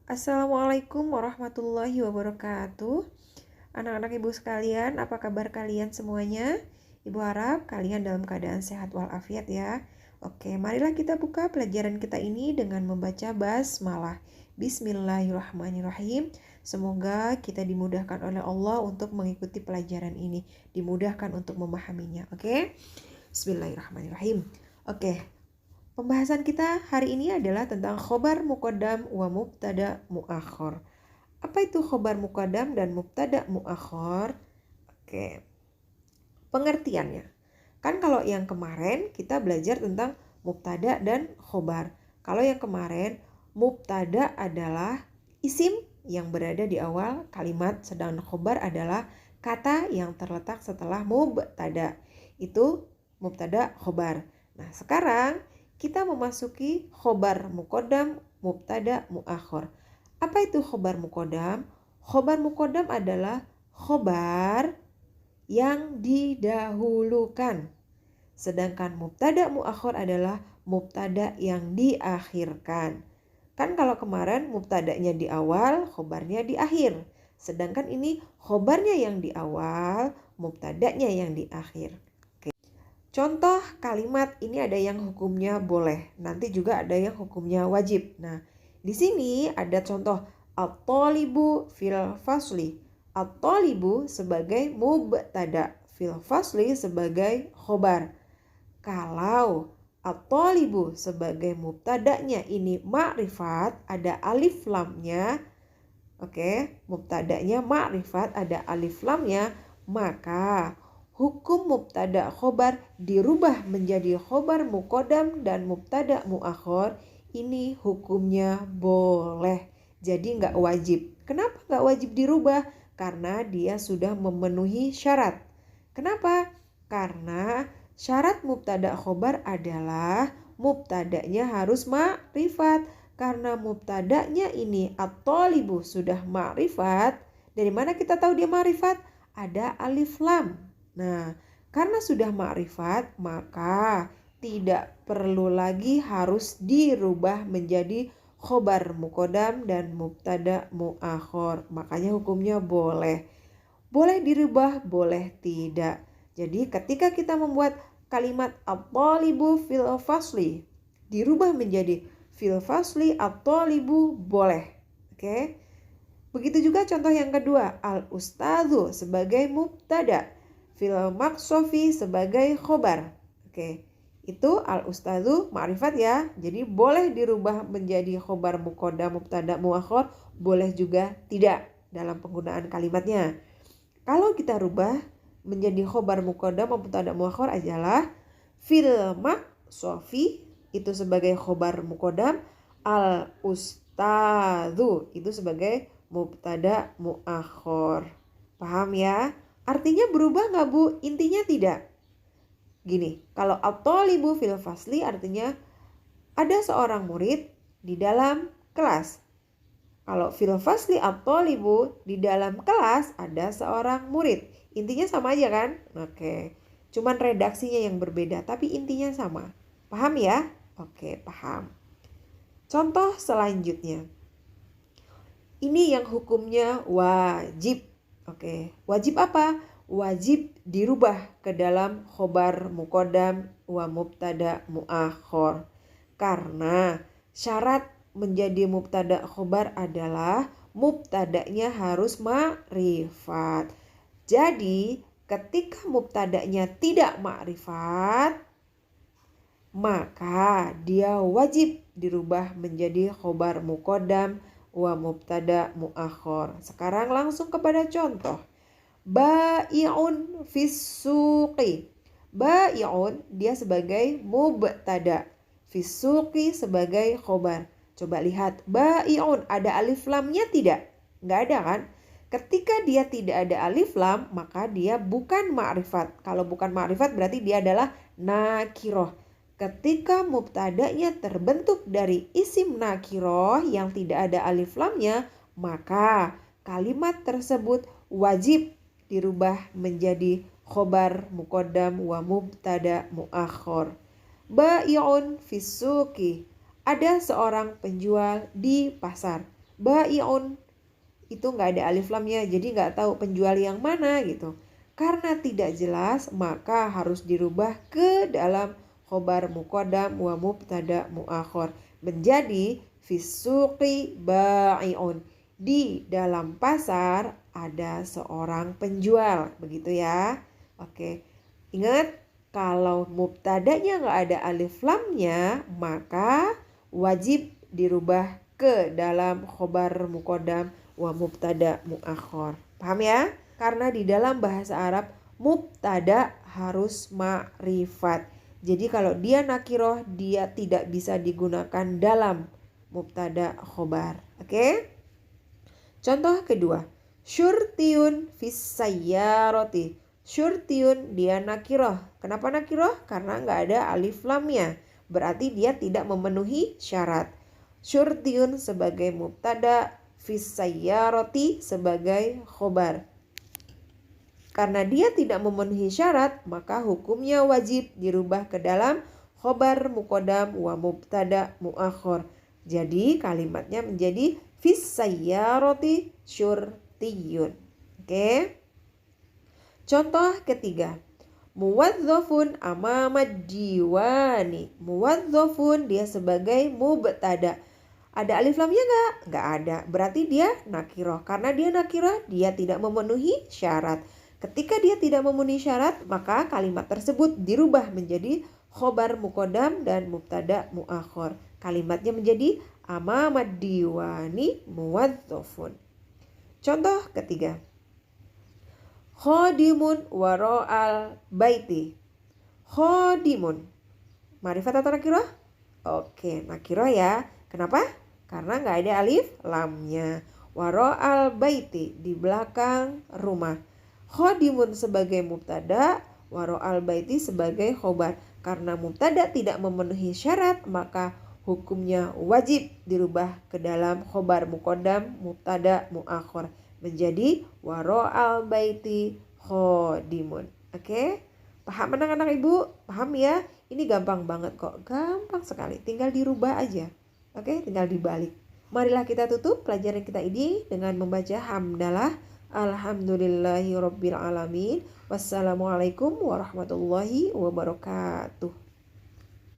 Assalamualaikum warahmatullahi wabarakatuh. Anak-anak ibu sekalian, apa kabar kalian semuanya? Ibu harap kalian dalam keadaan sehat walafiat ya. Oke, marilah kita buka pelajaran kita ini dengan membaca basmalah. Bismillahirrahmanirrahim. Semoga kita dimudahkan oleh Allah untuk mengikuti pelajaran ini, dimudahkan untuk memahaminya. Oke? Bismillahirrahmanirrahim. Oke. Pembahasan kita hari ini adalah tentang khobar muqaddam wa mubtada muakhor. Apa itu khobar muqaddam dan mubtada muakhor? Oke. Pengertiannya. Kan kalau yang kemarin kita belajar tentang mubtada dan khobar. Kalau yang kemarin mubtada adalah isim yang berada di awal kalimat, sedangkan khobar adalah kata yang terletak setelah mubtada. Itu mubtada khobar. Nah, sekarang kita memasuki khobar muqaddam, mubtada, muakhor. Apa itu khobar muqaddam? Khobar muqaddam adalah khobar yang didahulukan. Sedangkan mubtada muakhor adalah mubtada yang diakhirkan. Kan kalau kemarin mubtadanya di awal, khobarnya di akhir. Sedangkan ini khobarnya yang di awal, mubtadanya yang di akhir. Contoh kalimat ini ada yang hukumnya boleh, nanti juga ada yang hukumnya wajib. Nah, di sini ada contoh at-thalibu fil fasli. At-thalibu sebagai mubtada, fil fasli sebagai khobar. Kalau at-thalibu sebagai mubtadanya ini ma'rifat, ada alif lamnya. Oke, mubtadanya ma'rifat, ada alif lamnya, maka hukum mubtada khobar dirubah menjadi khobar muqaddam dan mubtada muakhor. Ini hukumnya boleh, jadi nggak wajib. Kenapa nggak wajib dirubah? Karena dia sudah memenuhi syarat. Kenapa? Karena syarat mubtada khobar adalah mubtadanya harus ma'rifat. Karena mubtadanya ini at-thalibu sudah ma'rifat. Dari mana kita tahu dia ma'rifat? Ada alif lam. Nah, karena sudah ma'rifat, maka tidak perlu lagi harus dirubah menjadi khobar muqaddam dan mubtada muakhor. Makanya hukumnya boleh. Boleh dirubah, boleh tidak. Jadi ketika kita membuat kalimat at-thalibu fil fasli, dirubah menjadi fil fasli at-thalibu boleh. Oke. Begitu juga contoh yang kedua, al-ustadzu sebagai mubtada, fil maqsofi sebagai khobar. Oke, itu al-ustadzu ma'rifat ya. Jadi boleh dirubah menjadi khobar muqaddam, mubtada, muakhor. Boleh juga tidak dalam penggunaan kalimatnya. Kalau kita rubah menjadi khobar muqaddam, mubtada, muakhor adalah fil maqsofi itu sebagai khobar muqaddam, al-ustadzu itu sebagai mubtada muakhor. Paham ya? Artinya berubah nggak Bu? Intinya tidak. Gini, kalau at-thalibu fil fasli artinya ada seorang murid di dalam kelas. Kalau fil fasli at-thalibu di dalam kelas ada seorang murid. Intinya sama aja kan? Oke. Cuman redaksinya yang berbeda, tapi intinya sama. Paham ya? Oke, paham. Contoh selanjutnya. Ini yang hukumnya wajib. Oke, wajib apa? Wajib dirubah ke dalam khobar muqaddam wa mubtada muakhor. Karena syarat menjadi mubtada khobar adalah mubtadanya harus ma'rifat. Jadi, ketika mubtadanya tidak ma'rifat, maka dia wajib dirubah menjadi khobar muqaddam wa mubtada muakhor. Sekarang langsung kepada contoh. Bai'un fis suqi. Bai'un dia sebagai mubtada, fis suqi sebagai khobar. Coba lihat, bai'un ada alif lamnya tidak? Enggak ada kan? Ketika dia tidak ada alif lam, maka dia bukan ma'rifat. Kalau bukan ma'rifat berarti dia adalah nakiroh. Ketika mubtadanya terbentuk dari isim nakiroh yang tidak ada alif lamnya, maka kalimat tersebut wajib dirubah menjadi khobar muqaddam wa mubtada muakhor. Bai'un fis suqi, ada seorang penjual di pasar. Bai'un itu nggak ada alif lamnya, jadi nggak tahu penjual yang mana gitu. Karena tidak jelas, maka harus dirubah ke dalam khobar muqaddam wa mubtada muakhar menjadi fisuqi bai'un. Di dalam pasar ada seorang penjual, begitu ya. Oke, ingat kalau mubtadanya nggak ada alif lamnya, maka wajib dirubah ke dalam khobar muqaddam wa mubtada muakhar. Paham ya? Karena di dalam bahasa Arab mubtada harus ma'rifat. Jadi kalau dia nakiroh, dia tidak bisa digunakan dalam mubtada khobar. Oke? Contoh kedua, syurtiyun fis sayyarati. Syurtiyun dia nakiroh. Kenapa nakiroh? Karena nggak ada alif lamnya. Berarti dia tidak memenuhi syarat. Syurtiyun sebagai mubtada, fis sayyarati sebagai khobar. Karena dia tidak memenuhi syarat, maka hukumnya wajib dirubah ke dalam khobar muqaddam wa mubtada muakhar. Jadi kalimatnya menjadi fis sayyarati syurtiyun. Oke. Contoh ketiga, muwadzafun amamad diwani. Muwadzafun dia sebagai mubtada. Ada alif lamnya nggak? Nggak ada. Berarti dia nakiroh. Karena dia nakiroh, dia tidak memenuhi syarat. Ketika dia tidak memenuhi syarat, maka kalimat tersebut dirubah menjadi khobar muqaddam dan mubtada muakhar. Kalimatnya menjadi amamad diwani muwadzafun. Contoh ketiga, khodimun waro'al baiti. Khodimun ma'rifat atau nakiroh? Oke, nakiroh ya. Kenapa? Karena nggak ada alif lamnya. Waro'al baiti di belakang rumah. Khodimun sebagai mubtada, waro'al baiti sebagai khobar. Karena mubtada tidak memenuhi syarat, maka hukumnya wajib dirubah ke dalam khobar muqaddam mubtada muakhar menjadi waro'al baiti khodimun. Oke? Paham anak-anak ibu? Paham ya? Ini gampang banget kok. Gampang sekali. Tinggal dirubah aja. Oke? Tinggal dibalik. Marilah kita tutup pelajaran kita ini dengan membaca hamdalah. Alhamdulillahirabbil alamin. Wassalamualaikum warahmatullahi wabarakatuh.